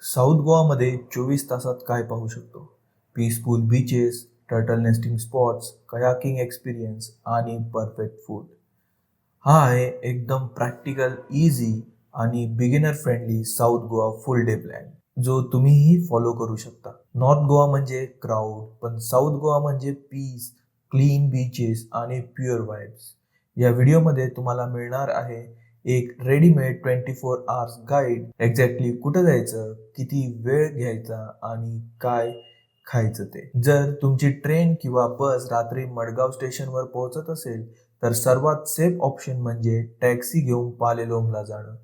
South गोवामध्ये 24 तासात काय पाहू शकतो? Peaceful beaches, turtle nesting spots, kayaking experience आणि परफेक्ट फूड. हा आहे एकदम प्रॅक्टिकल, इझी आणि बिगिनर फ्रेंडली साऊथ गोवा फुल डे प्लॅन, जो तुम्हीही फॉलो करू शकता. नॉर्थ गोवा म्हणजे क्राऊड, पण साऊथ गोवा म्हणजे पीस, क्लीन बीचेस आणि प्युअर वाईब्स. या व्हिडिओमध्ये तुम्हाला मिळणार आहे एक रेडीमेड 24 आवर्स गाईड. एक्झॅक्टली कुठं जायचं, किती वेळ घ्यायचा आणि काय खायचं ते. जर तुमची ट्रेन किंवा बस रात्री मडगाव स्टेशनवर पोहोचत असेल तर सर्वात सेफ ऑप्शन म्हणजे टॅक्सी घेऊन पालेलोमला जाणं.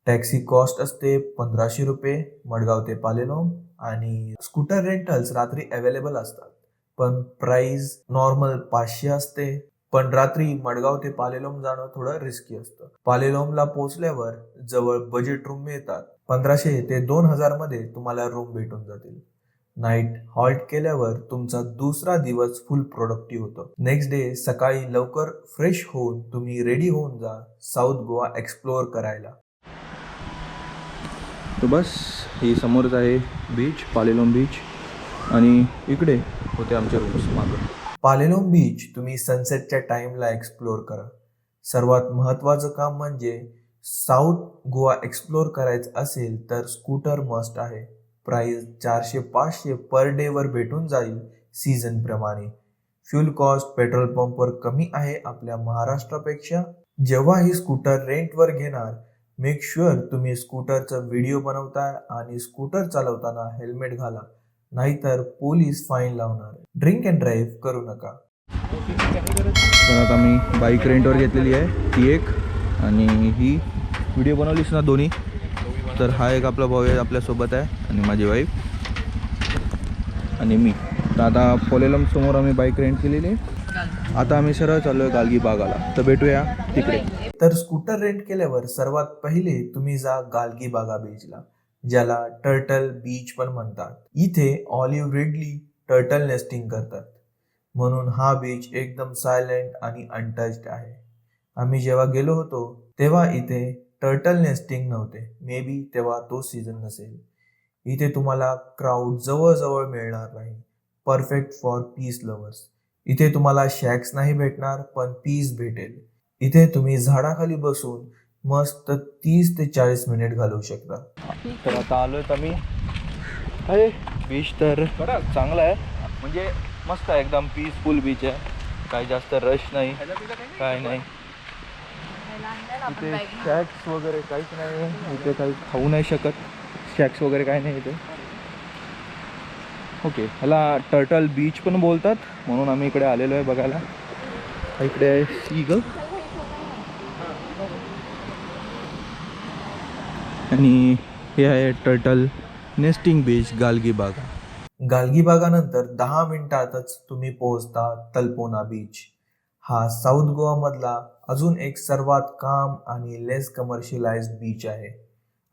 टॅक्सी कॉस्ट असते 1500 रुपये मडगाव ते पालेलोम, आणि स्कूटर रेंटल्स रात्री अवेलेबल असतात, पण प्राइस नॉर्मल 500 असते. पण रात्री मडगाव ते पालेलोम जाणं थोडं रिस्की असतं. पालेलोमला पोहोचल्यावर जवळ बजेट रूम मिळतात. 1500 ते 2000 मध्ये तुम्हाला रूम भेटून जातील. नाईट हॉल्ट केल्यावर तुमचा दुसरा दिवस फुल प्रोडक्टिव्ह होतो. नेक्स्ट डे सकाळी लवकर फ्रेश होऊन तुम्ही रेडी होऊन जा साऊथ गोवा एक्सप्लोअर करायला. तर बस ही समोरच आहे बीच, पालेलोम बीच, आणि इकडे होते आमचे रूम्स मागं. पालेलोम बीच तुम्ही सनसेटच्या टाइमला एक्सप्लोअर करा. सर्वात महत्त्वाचं काम म्हणजे साऊथ गोवा एक्सप्लोअर करायचं असेल तर स्कूटर मस्ट आहे. प्राइस 400-500 पर डे वर भेटून जाईल सीझन प्रमाणे. फ्यूल कॉस्ट पेट्रोल पंपवर कमी आहे आपल्या महाराष्ट्रापेक्षा. जेव्हा ही स्कूटर रेंटवर घेणार, मेक शुअर तुम्ही स्कूटरचा व्हिडिओ बनवताय आणि स्कूटर चालवताना हेल्मेट घाला, नाहीतर पोलीस फाईन लावणार. ड्रिंक अँड ड्राईव्ह करू नका. तर आता मी बाईक रेंटवर घेतलेली आहे ती एक, आणि ही व्हिडिओ बनवलीस ना दोन्ही. तर हा एक आपला भाऊ आहे आपल्यासोबत आहे, आणि माझी वाईफ आणि मी. तर आता पालेलोम समोर आम्ही बाईक रेंट केलेली आहे. आता आम्ही सरळ चाललो आहे गालगी बागाला, तर भेटूया तिकडे. तर स्कूटर रेंट केल्यावर सर्वात पहिले तुम्ही जा गालगी बागा बीचला, ज्याला टर्टल बीच पण म्हणतात. इथे ऑलिव्ह रिडली टर्टल नेस्टिंग करतात, म्हणून हा बीच एकदम सायलेंट आणि अनटच्ड आहे. आम्ही जेव्हा गेलो होतो तेव्हा इथे टर्टल नेस्टिंग नव्हते. मे बी तेव्हा तो सीझन नसेल. इथे तुम्हाला क्राऊड जवळजवळ मिळणार नाही. Perfect for piece lovers. इथे तुम्हाला शॅक्स नाही भेटणार, पण पीस भेटेल. इथे तुम्ही झाडाखाली बसून मस्त 30 ते 40 मिनिट घालवू शकता. तर आता आलो आहेत आम्ही. अरे बीच तर चांगला आहे, म्हणजे मस्त आहे, एकदम पीसफुल बीच आहे. काही जास्त रश नाही, काय नाही. इथे शॅक्स वगैरे काहीच नाही. इथे काही खाऊ नाही शकत, शॅक्स वगैरे काही नाही इथे. ओके, ह्याला टर्टल बीच पण बोलतात, म्हणून आम्ही इकडे आलेलो आहे बघायला. इकडे आहे सीगल, आणि हे आहे टर्टल नेस्टिंग बीच गालगी बागा. गालगी बागानंतर 10 मिनिटातच तुम्ही पोहोचता तल्पोना बीच. हा साऊथ गोवा मधला अजून एक सर्वात काम आणि लेस कमर्शियलाइज्ड बीच आहे.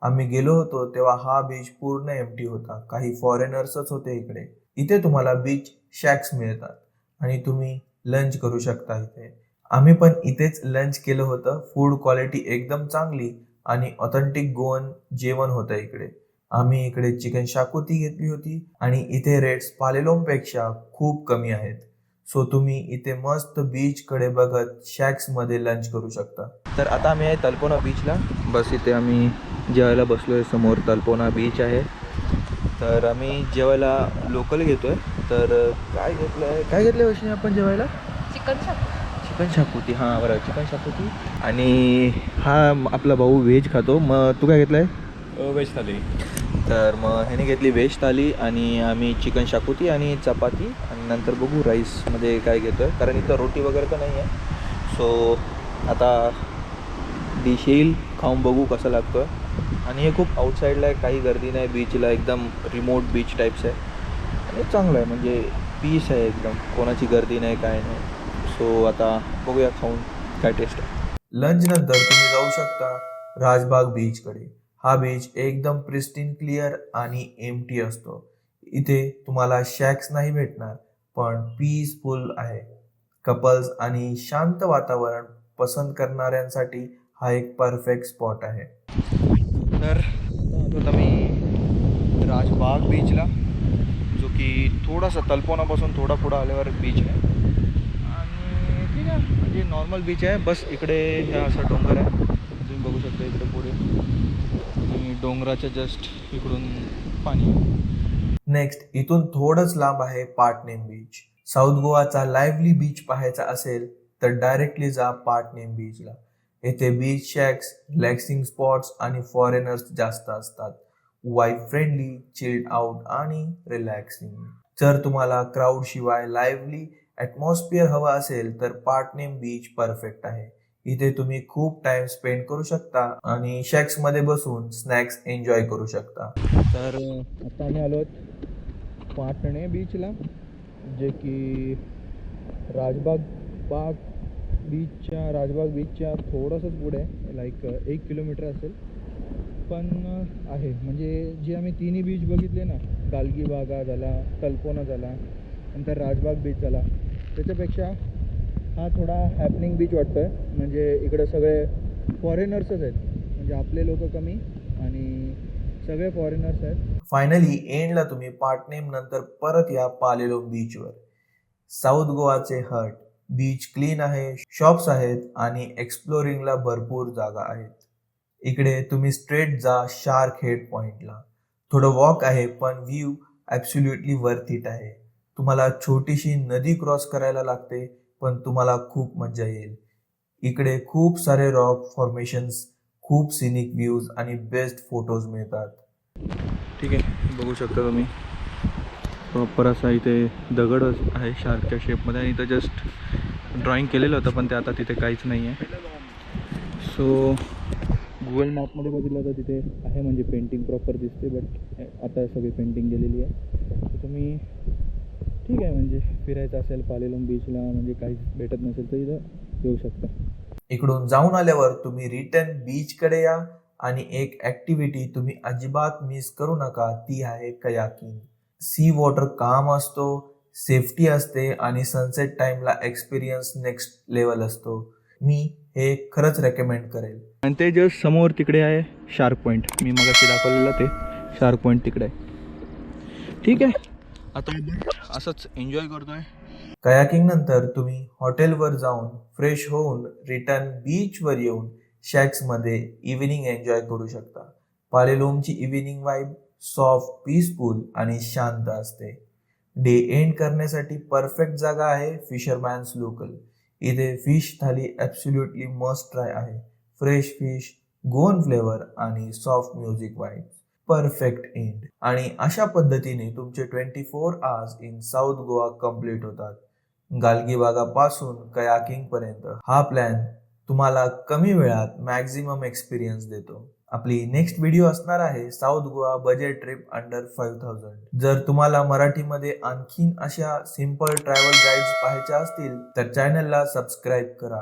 आम्ही गेलो होतो तेव्हा हा बीच पूर्ण एम्प्टी होता. काही फॉरेनर्सच होते इकडे. इथे तुम्हाला बीच शॅक्स मिळतात आणि तुम्ही लंच करू शकता इथे. आम्ही पण इथेच लंच केलं होतं. फूड क्वालिटी एकदम चांगली आणि ऑथेंटिक गोवन जेवण होतं इकडे. आम्ही इकडे चिकन शाकुती घेतली होती, आणि इथे रेट्स पालेलोम पेक्षा खूप कमी आहेत. सो तुम्ही इथे मस्त बीच कडे बघत शॅक्स मध्ये लंच करू शकता. तर आता आम्ही आहे तल्पोना बीचला. बस इथे आम्ही जेवायला बसलो आहे. समोर तल्पोना बीच आहे. तर आम्ही जेवायला लोकल घेतो आहे. तर काय घेतलं आहे, काय घेतलं आहे वैष्णवी आपण जेवायला? चिकन शाकुती. हां बरं, चिकन शाकुती. आणि हा आपला भाऊ व्हेज खातो. मग तू काय घेतलं आहे? व्हेज थाली. तर मग ह्याने घेतली व्हेज थाली, आणि आम्ही चिकन शाकुती आणि चपाती, आणि नंतर बघू राईसमध्ये काय घेतो आहे, कारण इथं रोटी वगैरे तर नाही आहे. सो आता डिश येईल, खाऊन बघू कसं लागतो आहे. आणि हे खूप आउटसाईडला आहे, काही गर्दी नाही बीचला, एकदम रिमोट बीच टाईप्स आहे, आणि चांगलं आहे, म्हणजे पीस आहे एकदम, कोणाची गर्दी नाही, काय नाही. सो आता बघूया खाऊन काय टेस्ट आहे. लंच नंतर तुम्ही जाऊ शकता राजबाग बीच कडे. हा बीच एकदम प्रिस्टीन क्लिअर आणि एम्प्टी असतो. इथे तुम्हाला शॅक्स नाही भेटणार, पण पीसफुल आहे. कपल्स आणि शांत वातावरण पसंत करणाऱ्यांसाठी हा एक परफेक्ट स्पॉट आहे. तर आता मी वाघ बीचला, जो की थोडासा तलपोनापासून थोडा पुढं आल्यावर बीच आहे. आणि ठीक आहे, म्हणजे नॉर्मल बीच आहे. बस इकडे ह्या असा डोंगर आहे, तुम्ही बघू शकता इकडे पुढे, आणि डोंगराच्या जस्ट इकडून पाणी. नेक्स्ट इथून थोडंच लांब आहे पाटनेम बीच. साऊथ गोवाचा लाईव्हली बीच पाहायचा असेल तर डायरेक्टली जा पाटनेम बीचला. येथे बीच शॅक्स, रिलॅक्सिंग स्पॉट्स आणि फॉरेनर्स जास्त असतात. वाईफ फ्रेंडली, चिल्ड आउट आणि रिलॅक्सिंग. जर तुम्हाला क्राऊड शिवाय लाईव्हली ॲटमॉस्फिअर हवा असेल तर पाटनेम बीच परफेक्ट आहे. इथे तुम्ही खूप टाइम स्पेंड करू शकता आणि शॅक्स मध्ये बसून स्नॅक्स एन्जॉय करू शकता. तर आता आम्ही आलो पाटणे बीचला, जे की राजबाग बीचच्या थोडंसंच पुढे आहे, लाईक 1 किलोमीटर असेल. पण आहे, म्हणजे जे आम्ही तिन्ही बीच बघितले ना, गालगी बागा झाला, तलपोना झाला, नंतर राजबाग बीच झाला, त्याच्यापेक्षा हा थोडा हॅपनिंग बीच वाटतो आहे. म्हणजे इकडं सगळे फॉरेनर्सच आहेत, म्हणजे आपले लोक कमी आणि सगळे फॉरेनर्स आहेत. फायनली एंडला तुम्ही पाटनेम नंतर परत या पालेलोम बीचवर. साऊथ गोवाचे हट. बीच क्लीन आहे, शॉप्स आहेत आणि एक्सप्लोरिंगला भरपूर जागा आहेत. इकडे तुम्ही स्ट्रेट जा शार्क हेड पॉइंटला. थोडं वॉक आहे पण व्ह्यू ॲब्सोल्युटली वर्थ इट आहे. तुम्हाला छोटीशी नदी क्रॉस करायला लागते पण तुम्हाला खूप मजा येईल. इकडे खूप सारे रॉक फॉर्मेशन्स, खूप सिनिक व्ह्यूज आणि बेस्ट फोटोज मिळतात. ठीक आहे, बघू शकता तुम्ही प्रॉपर असा इथे दगड आहे शार्कच्या शेपमध्ये, आणि इथं जस्ट ड्रॉइंग केलेलं होतं पण ते आता तिथे काहीच नाही आहे. सो गुगल मॅपमध्ये बघितलं तर तिथे आहे, म्हणजे पेंटिंग प्रॉपर दिसते, बट आता सगळी पेंटिंग गेलेली आहे. तर तुम्ही ठीक आहे, म्हणजे फिरायचं असेल पालेलोम बीचला, म्हणजे काहीच भेटत नसेल तर इथं येऊ शकता. इकडून जाऊन आल्यावर तुम्ही रिटर्न बीचकडे या आणि एक ॲक्टिव्हिटी तुम्ही अजिबात मिस करू नका, ती आहे कयाकिंग. सी वॉटर काम असतो, सेफ्टी असते आणि सनसेट टाइमला एक्सपिरियन्स नेक्स्ट लेवल असतो. मी हे खरंच रेकमेंड करेल. आणि ते जस्ट समोर तिकडे आहे शार्क पॉईंट, मी मगाशी दाखवलेलं ते शार्क पॉईंट तिकडे आहे. ठीक आहे, आता असंच एन्जॉय करतोय. कयाकिंग नंतर तुम्ही हॉटेलवर जाऊन फ्रेश होऊन रिटर्न बीचवर येऊन शॅक्समध्ये इव्हिनिंग एन्जॉय करू शकता. पालेलोमची इव्हिनिंग वाईब सॉफ्ट, पीसफुल आणि शांत असते. डे एंड करण्यासाठी परफेक्ट जागा आहे फिशरमॅन्स लोकल. इथे फिश थाली ॲब्सोल्युटली मस्ट ट्राय आहे. फ्रेश फिश, गोवन फ्लेवर आणि soft music vibe. Perfect end. आणि अशा पद्धतीने तुमचे 24 hours in south Goa complete होतात. गालगीबागापासून कयाकिंग पर्यंत हा प्लॅन तुम्हाला कमी वेळात मॅक्झिमम एक्सपिरियन्स देतो. आपली नेक्स्ट व्हिडिओ असणार आहे south Goa budget trip under 5000. जर तुम्हाला मराठीमध्ये आणखीन अशा सिंपल ट्रॅव्हल गाईड्स पाहायच्या असतील तर चॅनलला सबस्क्राईब करा.